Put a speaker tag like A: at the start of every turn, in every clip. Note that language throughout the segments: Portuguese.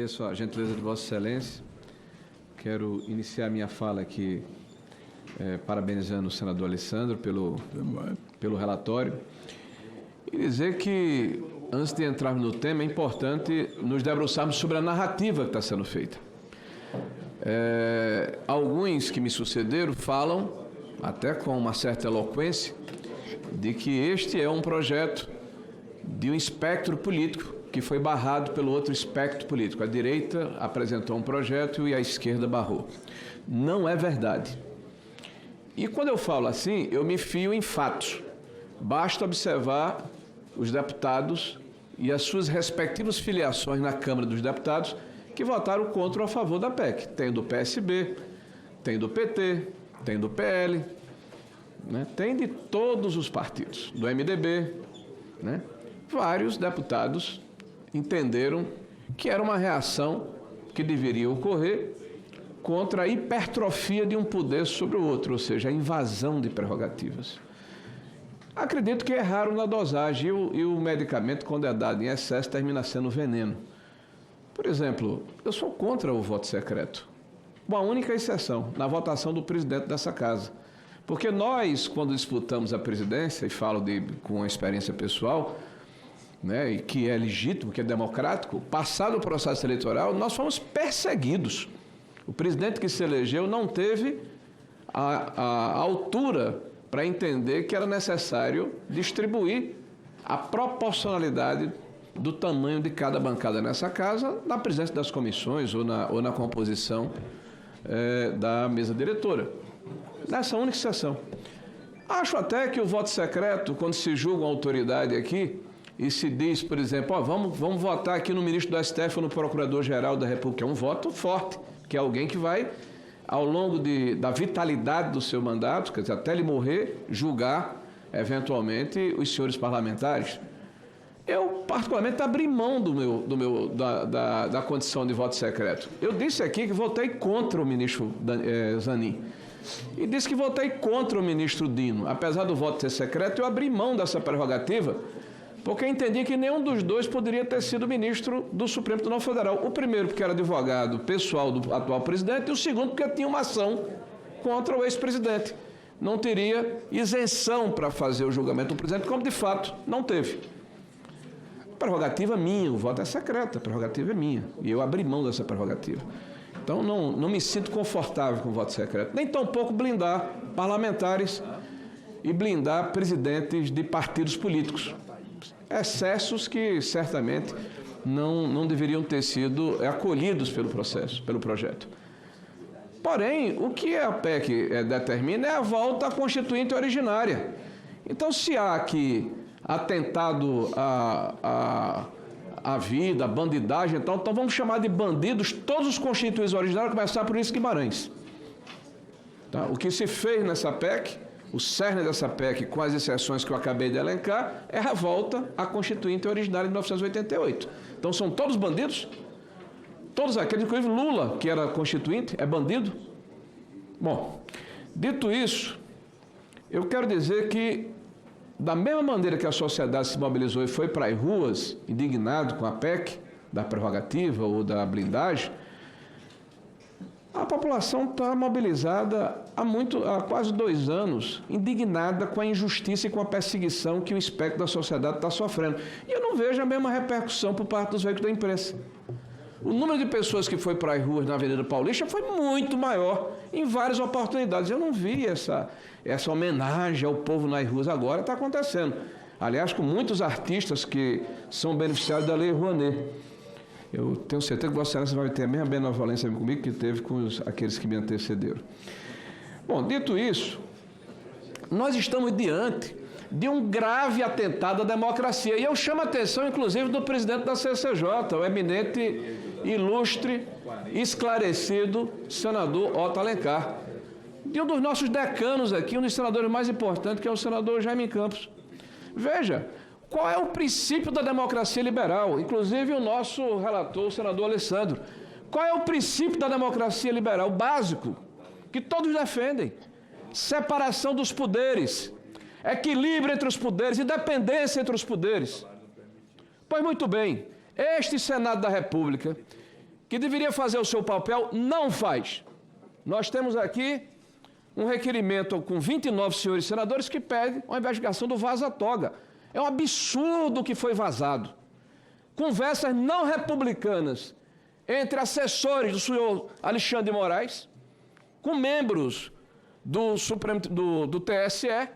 A: Agradeço a gentileza de Vossa Excelência. Quero iniciar minha fala aqui parabenizando o senador Alessandro pelo relatório e dizer que, antes de entrarmos no tema, é importante nos debruçarmos sobre a narrativa que está sendo feita. Alguns que me sucederam falam, até com uma certa eloquência, de que este é um projeto de um espectro político que foi barrado pelo outro espectro político. A direita apresentou um projeto e a esquerda barrou. Não é verdade. E quando eu falo assim, eu me fio em fatos. Basta observar os deputados e as suas respectivas filiações na Câmara dos Deputados que votaram contra ou a favor da PEC. Tem do PSB, tem do PT, tem do PL, né? Tem de todos os partidos, do MDB, né? Vários deputados entenderam que era uma reação que deveria ocorrer contra a hipertrofia de um poder sobre o outro, ou seja, a invasão de prerrogativas. Acredito que erraram na dosagem e o medicamento, quando é dado em excesso, termina sendo veneno. Por exemplo, eu sou contra o voto secreto, com a única exceção, na votação do presidente dessa casa. Porque nós, quando disputamos a presidência, e falo com a experiência pessoal, né, e que é legítimo, que é democrático, passado o processo eleitoral, nós fomos perseguidos. O presidente que se elegeu não teve a altura para entender que era necessário distribuir a proporcionalidade do tamanho de cada bancada nessa casa na presença das comissões ou na composição da mesa diretora. Nessa única exceção. Acho até que o voto secreto, quando se julga uma autoridade aqui, e se diz, por exemplo, vamos votar aqui no ministro do STF ou no Procurador-Geral da República. É um voto forte, que é alguém que vai, ao longo da vitalidade do seu mandato, quer dizer, até ele morrer, julgar, eventualmente, os senhores parlamentares. Eu, particularmente, abri mão da condição de voto secreto. Eu disse aqui que votei contra o ministro Zanin. E disse que votei contra o ministro Dino. Apesar do voto ser secreto, eu abri mão dessa prerrogativa, porque eu entendi que nenhum dos dois poderia ter sido ministro do Supremo Tribunal Federal. O primeiro porque era advogado pessoal do atual presidente e o segundo porque tinha uma ação contra o ex-presidente. Não teria isenção para fazer o julgamento do presidente, como de fato não teve. Prerrogativa minha, o voto é secreto, a prerrogativa é minha. E eu abri mão dessa prerrogativa. Então não me sinto confortável com o voto secreto, nem tampouco blindar parlamentares e blindar presidentes de partidos políticos. Excessos que certamente não deveriam ter sido acolhidos pelo processo, pelo projeto. Porém, o que a PEC determina é a volta à Constituinte originária. Então, se há aqui atentado à vida, a bandidagem, então vamos chamar de bandidos todos os constituintes originários, a começar por isso Guimarães. Tá? O que se fez nessa PEC, o cerne dessa PEC, com as exceções que eu acabei de elencar, é a volta à Constituinte originária de 1988. Então são todos bandidos? Todos aqueles, inclusive Lula, que era constituinte, é bandido? Bom, dito isso, eu quero dizer que, da mesma maneira que a sociedade se mobilizou e foi para as ruas, indignado com a PEC, da prerrogativa ou da blindagem, a população está mobilizada há quase 2 anos, indignada com a injustiça e com a perseguição que o espectro da sociedade está sofrendo. E eu não vejo a mesma repercussão por parte dos veículos da imprensa. O número de pessoas que foi para as ruas na Avenida Paulista foi muito maior em várias oportunidades. Eu não vi essa homenagem ao povo nas ruas agora, está acontecendo. Aliás, com muitos artistas que são beneficiários da Lei Rouanet. Eu tenho certeza que Vossa Excelência vai ter a mesma benevolência comigo que teve com aqueles que me antecederam. Bom, dito isso, nós estamos diante de um grave atentado à democracia. E eu chamo a atenção, inclusive, do presidente da CCJ, o eminente, ilustre, esclarecido senador Otto Alencar. De um dos nossos decanos aqui, um dos senadores mais importantes, que é o senador Jaime Campos. Veja, qual é o princípio da democracia liberal? Inclusive o nosso relator, o senador Alessandro. Qual é o princípio da democracia liberal básico? Que todos defendem. Separação dos poderes. Equilíbrio entre os poderes, independência entre os poderes. Pois muito bem, este Senado da República, que deveria fazer o seu papel, não faz. Nós temos aqui um requerimento com 29 senhores senadores que pedem uma investigação do vaza-toga. É um absurdo o que foi vazado. Conversas não republicanas entre assessores do senhor Alexandre de Moraes, com membros do TSE,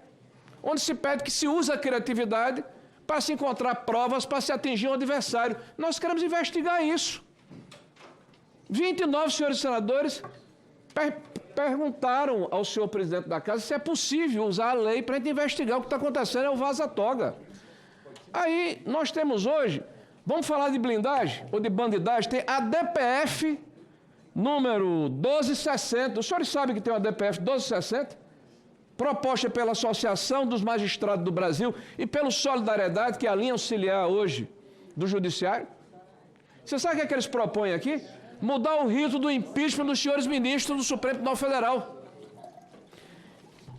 A: onde se pede que se use a criatividade para se encontrar provas para se atingir um adversário. Nós queremos investigar isso. 29 senhores senadores perguntaram ao senhor presidente da Casa se é possível usar a lei para a gente investigar o que está acontecendo, é o vaza-toga. Aí nós temos hoje, vamos falar de blindagem ou de bandidagem, tem a DPF número 1260. Os senhores sabem que tem uma DPF 1260? Proposta pela Associação dos Magistrados do Brasil e pelo Solidariedade, que é a linha auxiliar hoje do Judiciário. Você sabe o que é que eles propõem aqui? Mudar o rito do impeachment dos senhores ministros do Supremo Tribunal Federal.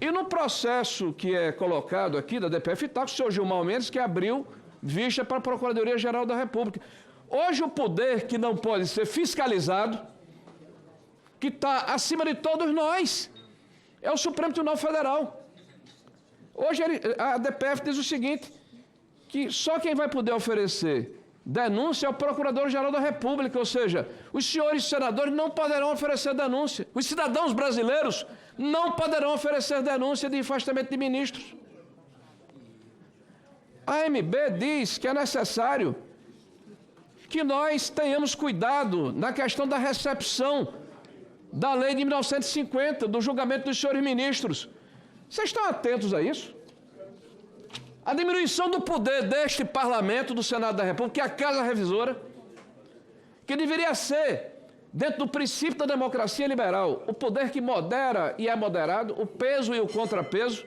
A: E no processo que é colocado aqui da DPF, está com o senhor Gilmar Mendes, que abriu vista para a Procuradoria-Geral da República. Hoje o poder que não pode ser fiscalizado, que está acima de todos nós, é o Supremo Tribunal Federal. Hoje a DPF diz o seguinte, que só quem vai poder oferecer denúncia é o Procurador-Geral da República, ou seja, os senhores senadores não poderão oferecer denúncia. Os cidadãos brasileiros não poderão oferecer denúncia de afastamento de ministros. A AMB diz que é necessário que nós tenhamos cuidado na questão da recepção da lei de 1950, do julgamento dos senhores ministros. Vocês estão atentos a isso? A diminuição do poder deste parlamento, do Senado da República, que é a Casa Revisora, que deveria ser, dentro do princípio da democracia liberal, o poder que modera e é moderado, o peso e o contrapeso.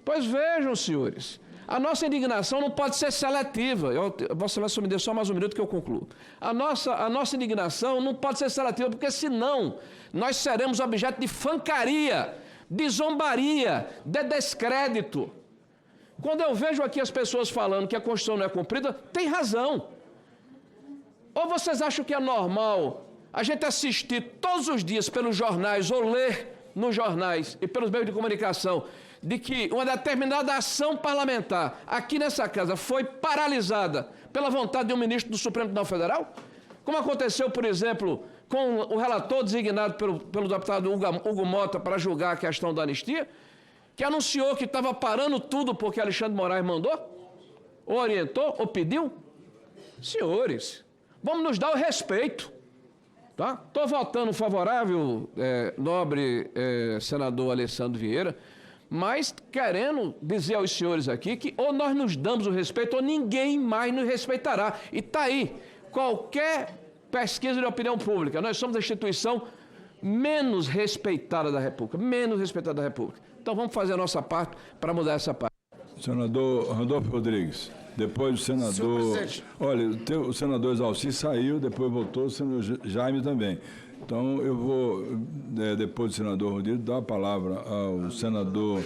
A: Pois vejam, senhores, a nossa indignação não pode ser seletiva. Vossa Excelência me dê só mais um minuto que eu concluo. A nossa indignação não pode ser seletiva, porque senão nós seremos objeto de fancaria, de zombaria, de descrédito. Quando eu vejo aqui as pessoas falando que a Constituição não é cumprida, tem razão. Ou vocês acham que é normal a gente assistir todos os dias pelos jornais ou ler nos jornais e pelos meios de comunicação de que uma determinada ação parlamentar aqui nessa casa foi paralisada pela vontade de um ministro do Supremo Tribunal Federal? Como aconteceu, por exemplo, com o relator designado pelo deputado Hugo Mota para julgar a questão da anistia, que anunciou que estava parando tudo porque Alexandre de Moraes mandou, ou orientou, ou pediu. Senhores, vamos nos dar o respeito. Tá? Estou votando favorável, nobre senador Alessandro Vieira, mas querendo dizer aos senhores aqui que ou nós nos damos o respeito ou ninguém mais nos respeitará. E está aí, qualquer pesquisa de opinião pública, nós somos a instituição menos respeitada da República, menos respeitada da República. Então vamos fazer a nossa parte para mudar essa parte.
B: Senador Randolfo Rodrigues, depois o senador... Olha, o senador Exalci saiu, depois voltou o senador Jaime também. Então eu vou, depois do senador Rodrigues, dar a palavra ao senador...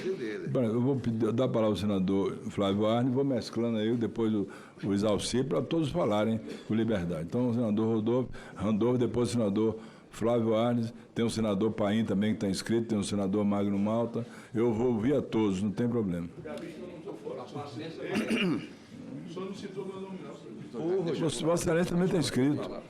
B: Eu vou dar a palavra ao senador Flávio Arnes, vou mesclando aí depois o Exalci para todos falarem com liberdade. Então o senador Randolfo, depois o senador Flávio Arnes, tem o senador Paim também que está inscrito, tem o senador Magno Malta. Eu vou ouvir a todos, não tem problema. Vossa Excelência também está inscrito.